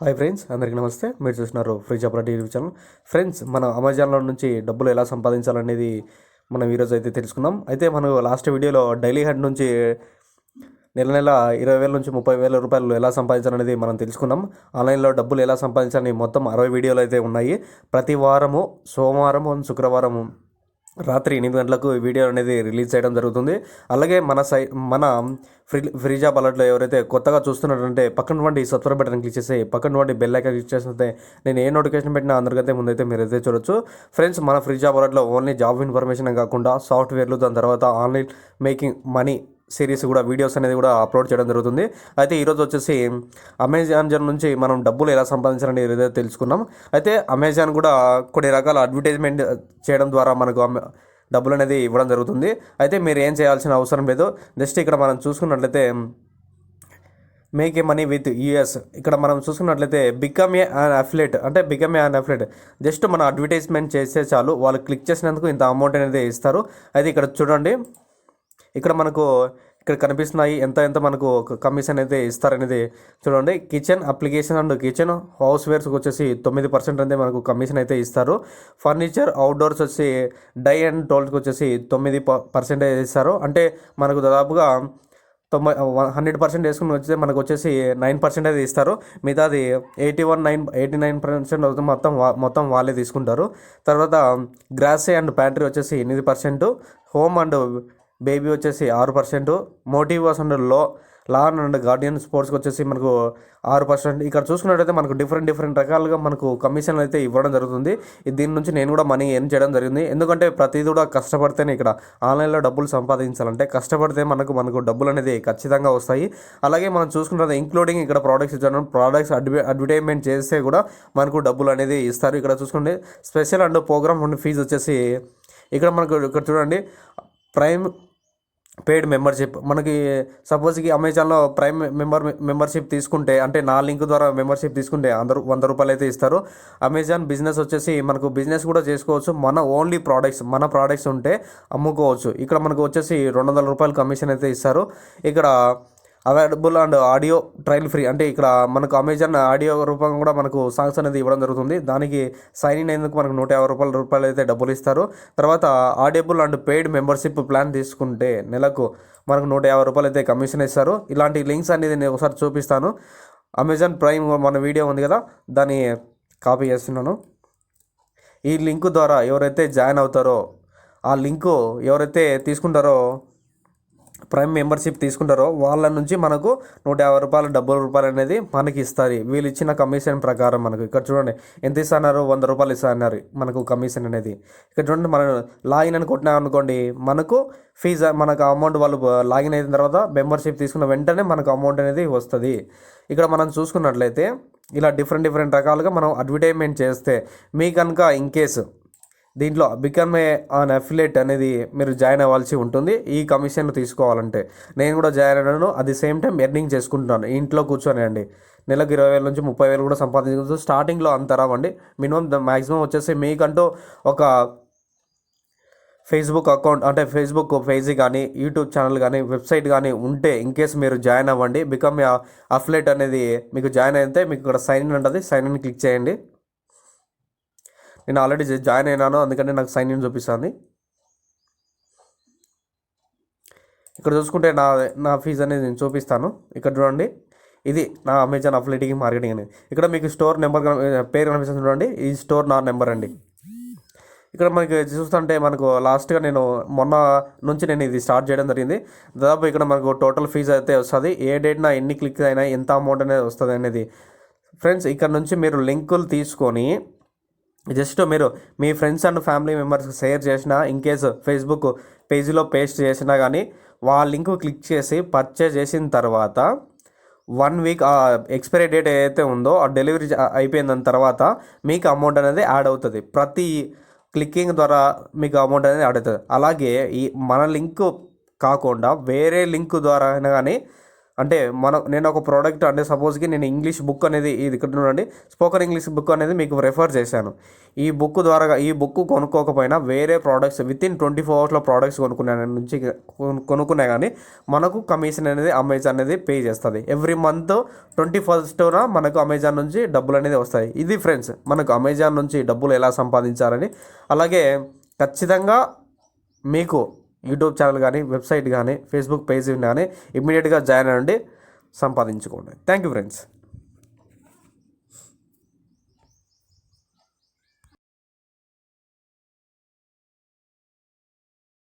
Hi friends, అందరికీ నమస్తే. మీరు చూస్తున్నారు free chopper YouTube channel. Friends, మన అమెజాన్లో నుంచి డబ్బులు ఎలా సంపాదించాలనేది మనం ఈరోజు అయితే తెలుసుకుందాం. అయితే మనం లాస్ట్ వీడియోలో డైలీ హెడ్ నుంచి నెల నెల 20,000 నుంచి 30,000 రూపాయలు ఎలా సంపాదించాలనేది మనం తెలుసుకున్నాం. ఆన్లైన్లో డబ్బులు ఎలా సంపాదించాలని మొత్తం 60 వీడియోలు అయితే ఉన్నాయి. ప్రతి వారము సోమవారం శుక్రవారం రాత్రి 8 గంటలకు ఈ వీడియో అనేది రిలీజ్ చేయడం జరుగుతుంది. అలాగే మన ఫ్రీ జాబ్ అలర్ట్లో ఎవరైతే కొత్తగా చూస్తున్నట్టుంటే పక్కన సబ్స్క్రైబ్ బటన్ క్లిక్ చేసి పక్కన బెల్ ఐకాన్ క్లిక్ చేస్తే నేను ఏ నోటిఫికేషన్ పెట్టినా అందరికైతే ముందైతే మీరు అయితే చూడొచ్చు. ఫ్రెండ్స్, మన ఫ్రీ జాబ్ అలర్ట్లో ఓన్లీ జాబ్ ఇన్ఫర్మేషన్ కాకుండా సాఫ్ట్వేర్లు, దాని తర్వాత ఆన్లైన్ మేకింగ్ మనీ సిరీస్ కూడా వీడియోస్ అనేది కూడా అప్లోడ్ చేయడం జరుగుతుంది. అయితే ఈరోజు వచ్చేసి అమెజాన్ నుంచి మనం డబ్బులు ఎలా సంపాదించాలని ఏదైతే తెలుసుకున్నాం. అయితే అమెజాన్ కూడా కొన్ని రకాల అడ్వర్టైజ్మెంట్ చేయడం ద్వారా మనకు డబ్బులు అనేది ఇవ్వడం జరుగుతుంది. అయితే మీరు ఏం చేయాల్సిన అవసరం లేదు. జస్ట్ ఇక్కడ మనం చూసుకున్నట్లయితే make a money with US, ఇక్కడ మనం చూసుకున్నట్లయితే become a an affiliate just మన అడ్వర్టైజ్మెంట్ చేస్తే చాలు, వాళ్ళు క్లిక్ చేసినందుకు ఇంత అమౌంట్ అనేది ఇస్తారు. అయితే ఇక్కడ చూడండి, ఇక్కడ కనిపిస్తున్నాయి ఎంత మనకు కమిషన్ అయితే ఇస్తారనేది చూడండి. Kitchen application and kitchen house వేర్స్కి వచ్చేసి 9% అయితే మనకు కమిషన్ అయితే ఇస్తారు. ఫర్నిచర్ అవుట్డోర్స్ వచ్చి డై అండ్ టోల్స్కి వచ్చేసి 9% ఇస్తారు. అంటే మనకు దాదాపుగా 100% వేసుకుని వచ్చి మనకు వచ్చేసి 9% అయితే ఇస్తారు. మిగతాది 89% మొత్తం వాళ్ళే తీసుకుంటారు. తర్వాత గ్రాసరీ అండ్ ప్యాంట్రీ వచ్చేసి 8%, హోమ్ అండ్ బేబీ వచ్చేసి 6%, motives and lawn and guardian స్పోర్ట్స్కి వచ్చేసి మనకు 6%. ఇక్కడ చూసుకున్నట్టయితే మనకు డిఫరెంట్ రకాలుగా మనకు కమిషన్ అయితే ఇవ్వడం జరుగుతుంది. దీని నుంచి నేను కూడా మనీ ఎర్న్ చేయడం జరిగింది. ఎందుకంటే ప్రతిదీ కూడా కష్టపడితేనే, ఇక్కడ ఆన్లైన్లో డబ్బులు సంపాదించాలంటే కష్టపడితే మనకు డబ్బులు అనేది ఖచ్చితంగా వస్తాయి. అలాగే మనం చూసుకున్నది ఇంక్లూడింగ్ ఇక్కడ ప్రోడక్ట్స్ అడ్వర్టైజ్మెంట్ చేస్తే కూడా మనకు డబ్బులు అనేది ఇస్తారు. ఇక్కడ చూసుకుంటే special and programme and fee వచ్చేసి ఇక్కడ చూడండి, ప్రైమ్ పెయిడ్ మెంబర్షిప్. మనకి సపోజ్కి అమెజాన్లో ప్రైమ్ మెంబర్షిప్ తీసుకుంటే, అంటే నా లింక్ ద్వారా మెంబర్షిప్ తీసుకుంటే అందరూ 100 రూపాయలు అయితే ఇస్తారు. అమెజాన్ బిజినెస్ వచ్చేసి మనకు బిజినెస్ కూడా చేసుకోవచ్చు. మన ప్రోడక్ట్స్ ఉంటే అమ్ముకోవచ్చు. ఇక్కడ మనకు వచ్చేసి 200 రూపాయలు కమిషన్ అయితే ఇస్తారు. ఇక్కడ available and audio trial free, అంటే ఇక్కడ మనకు అమెజాన్ ఆడియో రూపంగా కూడా మనకు సాంగ్స్ అనేది ఇవ్వడం జరుగుతుంది. దానికి సైన్ ఇన్ అయ్యేందుకు మనకు 150 రూపాయలు అయితే డబ్బులు ఇస్తారు. తర్వాత audible and paid membership plan తీసుకుంటే నెలకు మనకు 150 రూపాయలు అయితే కమిషన్ ఇస్తారు. ఇలాంటి లింక్స్ అనేది నేను ఒకసారి చూపిస్తాను. అమెజాన్ ప్రైమ్ మన వీడియో ఉంది కదా, దాన్ని కాపీ చేస్తున్నాను. ఈ లింకు ద్వారా ఎవరైతే జాయిన్ అవుతారో, ఆ లింకు ఎవరైతే తీసుకుంటారో, ప్రైమ్ మెంబర్షిప్ తీసుకుంటారో వాళ్ళ నుంచి మనకు 150 రూపాయలు రూపాయలు అనేది మనకి ఇస్తారు. వీళ్ళు ఇచ్చిన కమిషన్ ప్రకారం మనకు ఇక్కడ చూడండి ఎంత ఇస్తున్నారు, 100 రూపాయలు ఇస్తున్నారు మనకు కమిషన్ అనేది. ఇక్కడ చూడండి, మనం లాగిన్ అని కొట్టినా అనుకోండి, మనకు ఫీజు మనకు అమౌంట్ వాళ్ళు లాగిన్ అయిన తర్వాత మెంబర్షిప్ తీసుకున్న వెంటనే మనకు అమౌంట్ అనేది వస్తుంది. ఇక్కడ మనం చూసుకున్నట్లయితే ఇలా డిఫరెంట్ రకాలుగా మనం అడ్వర్టైజ్మెంట్ చేస్తే మీకు కనుక ఇన్ కేసు దీంట్లో బికమ్ ఏ అన్ అఫిలియేట్ అనేది మీరు జాయిన్ అవ్వాల్సి ఉంటుంది. ఈ కమిషన్ తీసుకోవాలంటే నేను కూడా జాయిన్ అయ్యాను. అది సేమ్ టైం ఎర్నింగ్ చేసుకుంటున్నాను ఇంట్లో కూర్చొని అండి. నెలకు 20,000 నుంచి 30,000 కూడా సంపాదించవచ్చు. స్టార్టింగ్లో అంత రావండి. మినిమం మ్యాక్సిమం వచ్చేసి మీకంటూ ఒక ఫేస్బుక్ అకౌంట్, అంటే ఫేస్బుక్ పేజ్ కానీ, యూట్యూబ్ ఛానల్ కానీ, వెబ్సైట్ కానీ ఉంటే ఇన్ కేస్ మీరు జాయిన్ అవ్వండి. బికమ్ ఏ అఫిలియేట్ అనేది మీకు జాయిన్ అయితే మీకు ఇక్కడ సైన్ ఇన్ ఉంటుంది. సైన్ ఇన్ క్లిక్ చేయండి. నేను ఆల్రెడీ జాయిన్ అయినాను, అందుకని నాకు సైన్ ఇన్ చూపిస్తుంది. ఇక్కడ చూసుకుంటే నా ఫీజు అనేది నేను చూపిస్తాను. ఇక్కడ చూడండి, ఇది నా అమెజాన్ అఫిలియేటింగ్ మార్కెటింగ్ అని. ఇక్కడ మీకు స్టోర్ నెంబర్ పేరు కనిపిస్తుంది చూడండి, ఈ స్టోర్ నా నెంబర్ అండి. ఇక్కడ మనకి చూస్తుంటే మనకు లాస్ట్గా మొన్న నుంచి నేను ఇది స్టార్ట్ చేయడం జరిగింది. దాదాపు ఇక్కడ మనకు టోటల్ ఫీజు అయితే వస్తుంది. ఏ డేట్న ఎన్ని క్లిక్స్ అయినా ఎంత అమౌంట్ అనేది వస్తుంది అనేది. ఫ్రెండ్స్, ఇక్కడ నుంచి మీరు లింకులు తీసుకొని జస్ట్ మీరు మీ ఫ్రెండ్స్ అండ్ ఫ్యామిలీ మెంబర్స్కి షేర్ చేసినా, ఇన్ కేసు ఫేస్బుక్ పేజీలో పేస్ట్ చేసినా కానీ వాళ్ళ లింక్ క్లిక్ చేసి పర్చేజ్ చేసిన తర్వాత 1 వీక్ ఎక్స్పైరీ డేట్ ఏదైతే ఉందో ఆ డెలివరీ అయిపోయిన తర్వాత మీకు అమౌంట్ అనేది యాడ్ అవుతుంది. ప్రతి క్లిక్కింగ్ ద్వారా మీకు అమౌంట్ అనేది యాడ్ అవుతుంది. అలాగే ఈ మన లింక్ కాకుండా వేరే లింక్ ద్వారా అయినా కానీ అంటే నేను ఒక ప్రోడక్ట్ అంటే సపోజ్కి నేను ఇంగ్లీష్ బుక్ అనేది ఇది ఇక్కడ చూడండి, స్పోకెన్ ఇంగ్లీష్ బుక్ అనేది మీకు రెఫర్ చేశాను. ఈ బుక్ కొనుక్కోకపోయినా వేరే ప్రోడక్ట్స్ వితిన్ 24 అవర్స్లో ప్రోడక్ట్స్ కొనుక్కున్నా కానీ మనకు కమిషన్ అనేది అమెజాన్ అనేది పే చేస్తుంది. ఎవ్రీ మంత్ 21st మనకు అమెజాన్ నుంచి డబ్బులు అనేది వస్తాయి. ఇది ఫ్రెండ్స్ మనకు అమెజాన్ నుంచి డబ్బులు ఎలా సంపాదించాలని. అలాగే ఖచ్చితంగా మీకు యూట్యూబ్ ఛానల్ కానీ, వెబ్సైట్ కానీ, ఫేస్బుక్ పేజ్ కానీ ఇమ్మీడియట్గా జాయిన్ అవ్వండి, సంపాదించుకోండి. Thank you friends.